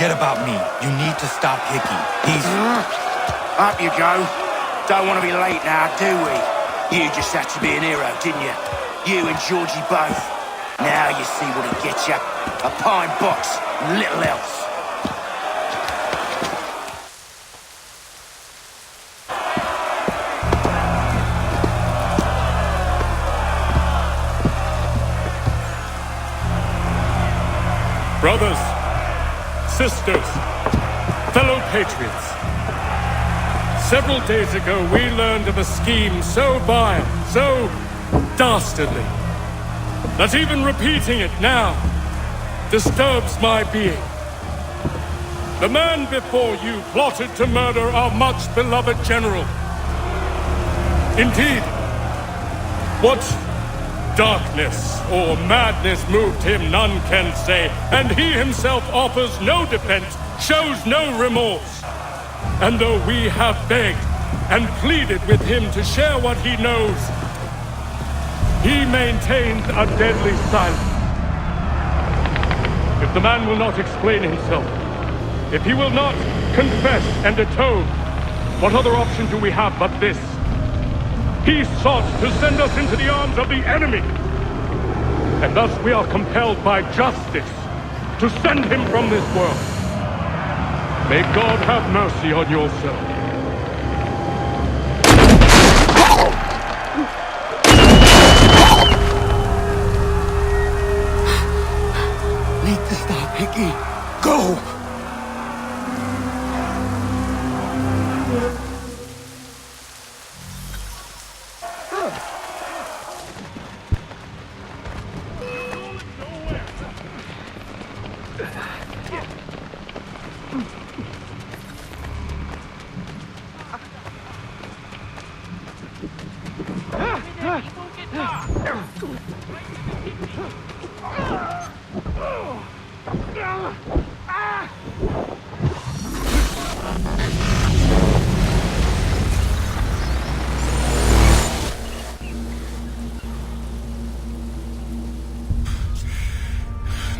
Forget about me. You need to stop Hickey. He's... Up you go. Don't want to be late now, do we? You just had to be an hero, didn't you? You and Georgie both. Now you see what it gets you. A pine box, little else. Brothers, sisters, fellow patriots. Several days ago, we learned of a scheme so vile, so dastardly, that even repeating it now disturbs my being. The man before you plotted to murder our much-beloved general. Indeed, what darkness or madness moved him, none can say, and he himself offers no defense, shows no remorse. And though we have begged and pleaded with him to share what he knows, he maintains a deadly silence. If the man will not explain himself, if he will not confess and atone, what other option do we have but this? He sought to send us into the arms of the enemy. And thus we are compelled by justice to send him from this world. May God have mercy on your soul. Need to stop, Hickey. Go!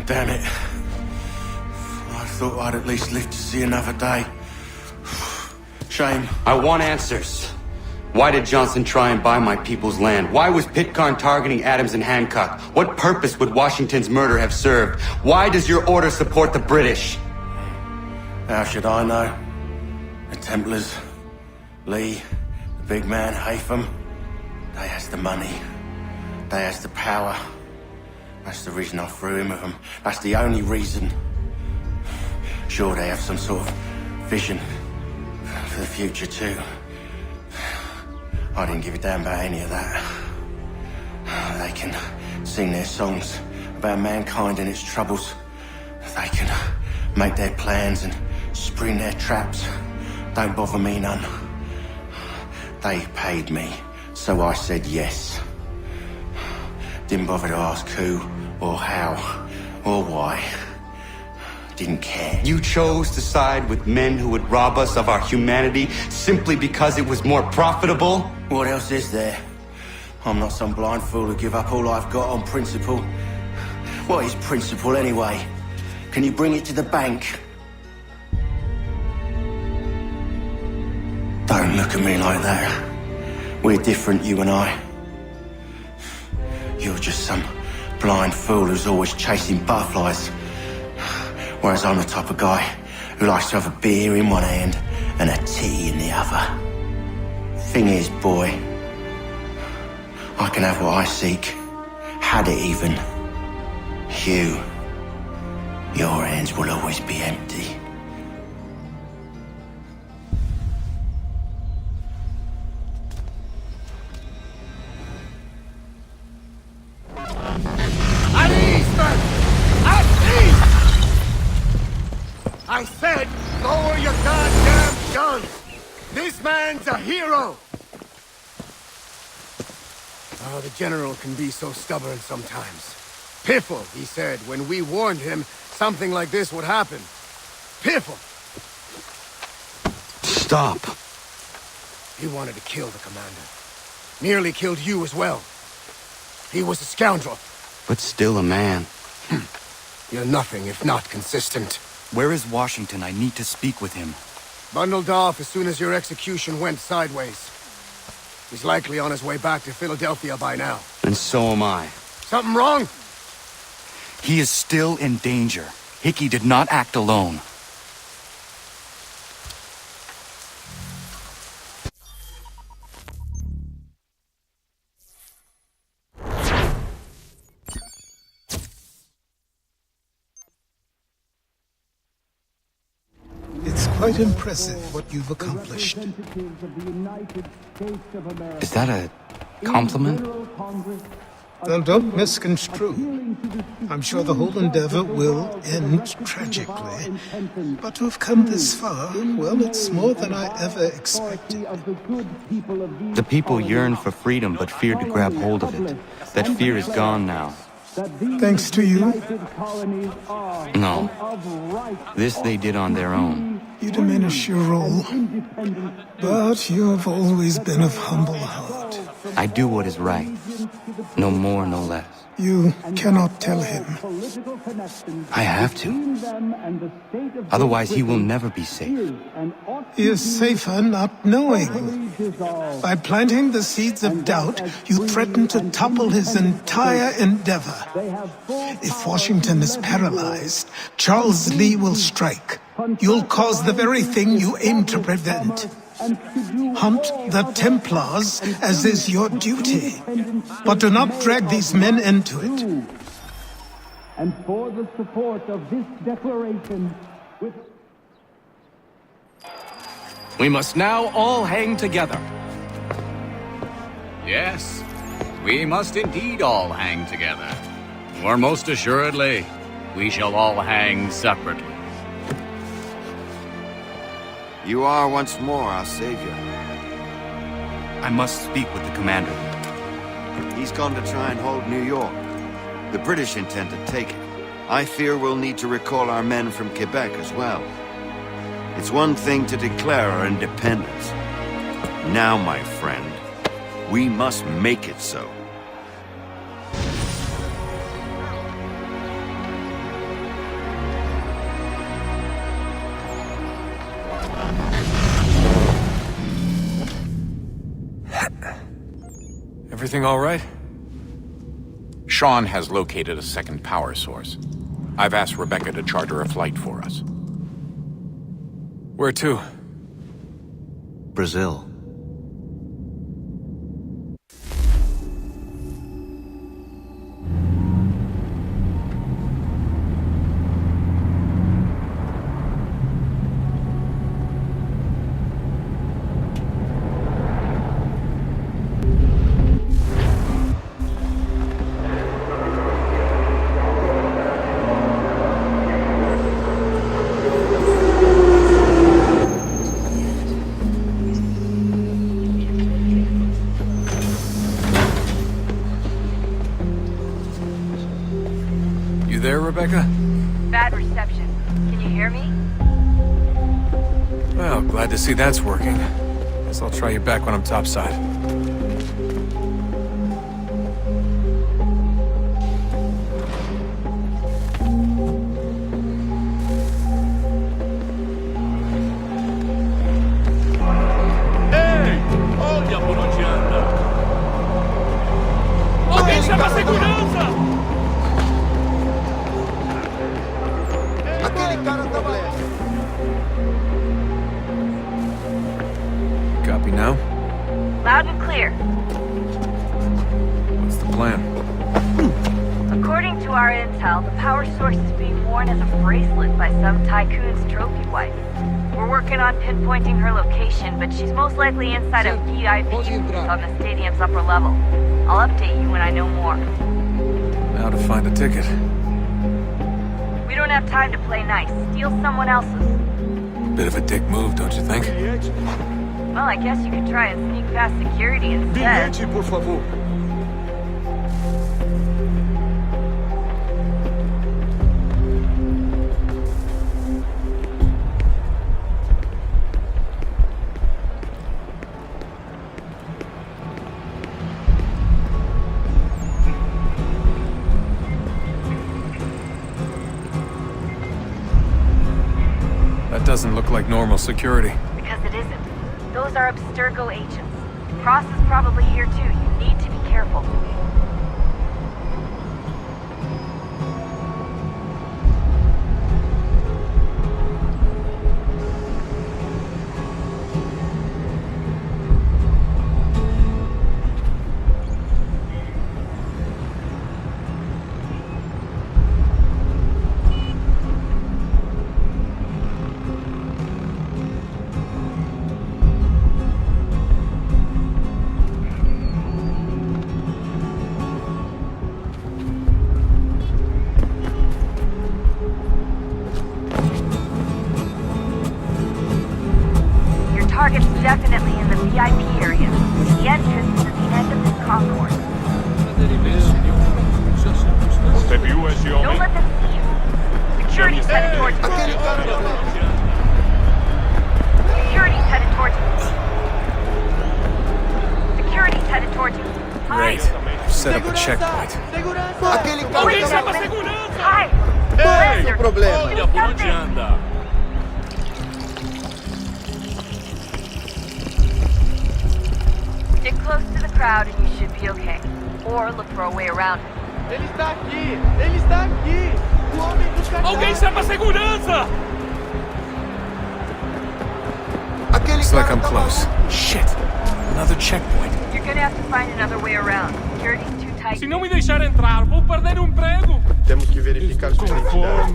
Damn it. I thought I'd at least live to see another day. Shame. I want answers. Why did Johnson try and buy my people's land? Why was Pitcairn targeting Adams and Hancock? What purpose would Washington's murder have served? Why does your order support the British? How should I know? The Templars, Lee, the big man, Haytham, they has the money. They has the power. That's the reason I threw in with them. That's the only reason. Sure, they have some sort of vision for the future too. I didn't give a damn about any of that. They can sing their songs about mankind and its troubles. They can make their plans and spring their traps. Don't bother me none. They paid me, so I said yes. Didn't bother to ask who, or how, or why. Didn't care. You chose to side with men who would rob us of our humanity simply because it was more profitable? What else is there? I'm not some blind fool who give up all I've got on principle. What is principle anyway? Can you bring it to the bank? Don't look at me like that. We're different, you and I. You're just some blind fool who's always chasing butterflies. Whereas I'm the type of guy who likes to have a beer in one hand and a tea in the other. Thing is, boy, I can have what I seek. Had it even. Your hands will always be empty. I said, lower your goddamn guns! This man's a hero! Oh, the General can be so stubborn sometimes. Piffle, he said, when we warned him something like this would happen. Piffle! Stop. He wanted to kill the commander. Nearly killed you as well. He was a scoundrel. But still a man. You're nothing if not consistent. Where is Washington? I need to speak with him. Bundled off as soon as your execution went sideways. He's likely on his way back to Philadelphia by now. And so am I. Something wrong? He is still in danger. Hickey did not act alone. It's quite impressive what you've accomplished. Is that a compliment? Well, don't misconstrue. I'm sure the whole endeavor will end tragically. But to have come this far, well, it's more than I ever expected. The people yearn for freedom but feared to grab hold of it. That fear is gone now. Thanks to you, No. This they did on their own. you diminish your role. But you have always been of humble heart. I do what is right. No more, no less. You cannot tell him. I have to. Otherwise, he will never be safe. He is safer not knowing. By planting the seeds of doubt, you threaten to topple his entire endeavor. If Washington is paralyzed, Charles Lee will strike. You'll cause the very thing you aim to prevent. Hunt the Templars, as is your duty. But do not drag these men into it. And for the support of this declaration, with We must now all hang together. Yes, we must indeed all hang together. Or most assuredly, we shall all hang separately. You are once more our savior. I must speak with the commander. He's gone to try and hold New York. The British intend to take it. I fear we'll need to recall our men from Quebec as well. It's one thing to declare our independence. Now, my friend, we must make it so. Everything all right? Sean has located a second power source. I've asked Rebecca to charter a flight for us. Where to? Brazil. There, Rebecca? Bad reception. Can you hear me? Well, glad to see that's working. Guess I'll try you back when I'm topside. Ei! Olha por onde anda! Alguém chama a segurança! Copy now? Loud and clear. What's the plan? According to our intel, the power source is being worn as a bracelet by some tycoon's trophy wife. We're working on pinpointing her location, but she's most likely inside a VIP booth on the stadium's upper level. I'll update you when I know more. Now to find a ticket. We don't have time to play nice. Steal someone else's. Bit of a dick move, don't you think? Well, I guess you could try and sneak past security instead. Bilhete, por favor. doesn't look like normal security. Because it isn't. Those are Abstergo agents. Cross is probably here too. You need to be careful. Target's definitely in the VIP area. The entrance is at the end of this concourse. Don't let them see you. Security's headed towards you. Security's headed towards you. Security's headed towards you. Great. Set up a checkpoint. Hi. Qual é o problema? Stick close to the crowd and you should be okay. Or look for a way around it. Ele está aqui! Ele está aqui! O homem do cachorro! Alguém chama a segurança! Looks like I'm close. Shit. Another checkpoint. You're gonna have to find another way around. Security's too tight. Se não me deixar entrar, vou perder o emprego! Temos que verificar sua identidade.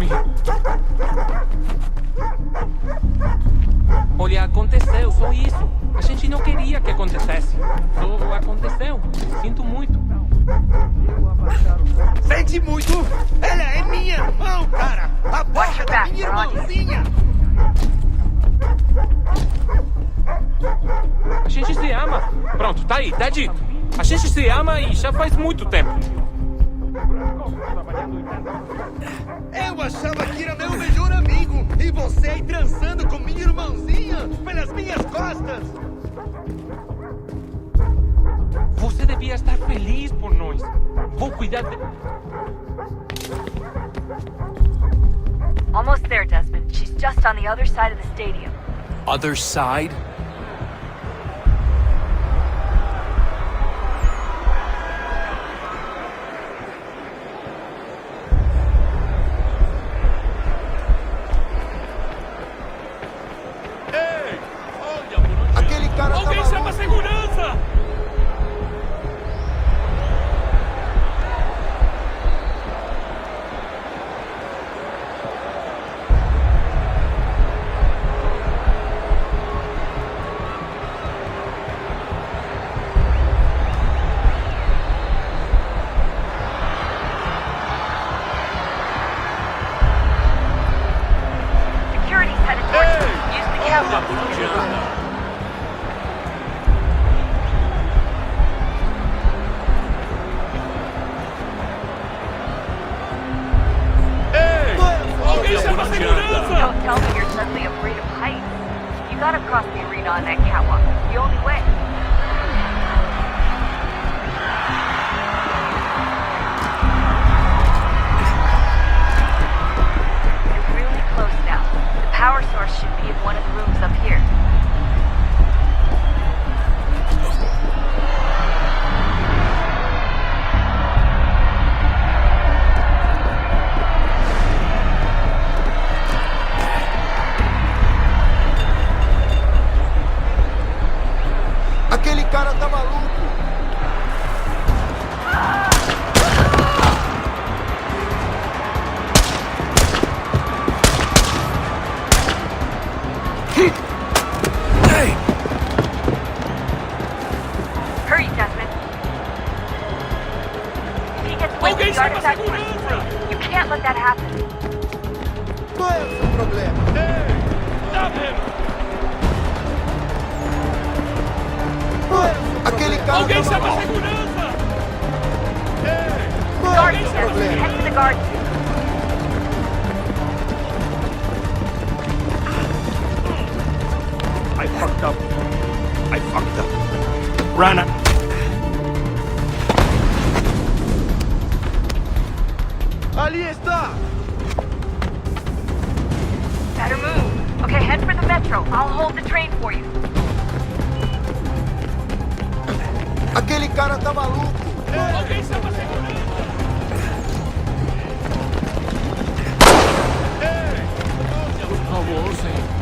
Olha, aconteceu, só isso. A gente não queria que acontecesse. Só aconteceu. Sinto muito. Sente muito! Ela é minha irmã, cara! A porra da minha irmãzinha! A gente se ama. Pronto, tá aí, tá dito. A gente se ama e já faz muito tempo. Eu achava que era meu melhor amigo e você aí transando com minha irmãzinha pelas minhas costas! Você devia estar feliz por nós. Vou cuidar de... Almost there, Desmond. She's just on the other side of the stadium. Other side? Alguém chama a segurança! Security's headed towards you. Use the countdown. Don't tell me you're suddenly afraid of heights. You gotta cross the arena on that catwalk. It's the only way. You're really close now. The power source should be in one of the rooms up here. Aquele cara tá maluco! Hey! Hurry, Desmond. If he gets away, the artifact will free. You can't let that happen. Qual é o seu problema? Stop him! Aquele cara Alguém tá chama a maluco! segurança! Qual é o seu problema? Head to the guard. I fucked up. Rana! Ali está! Better move. Okay, head for the metro. I'll hold the train for you. Aquele cara tá maluco! Alguém chama a segurança! Por favor, senhor.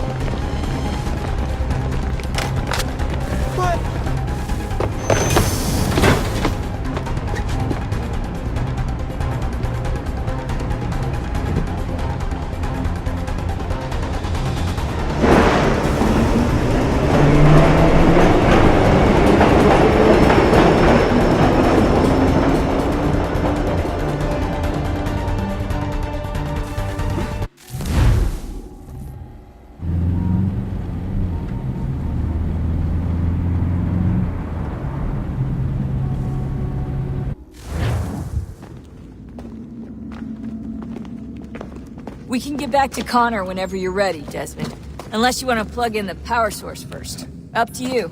We can get back to Connor whenever you're ready, Desmond. Unless you want to plug in the power source first. Up to you.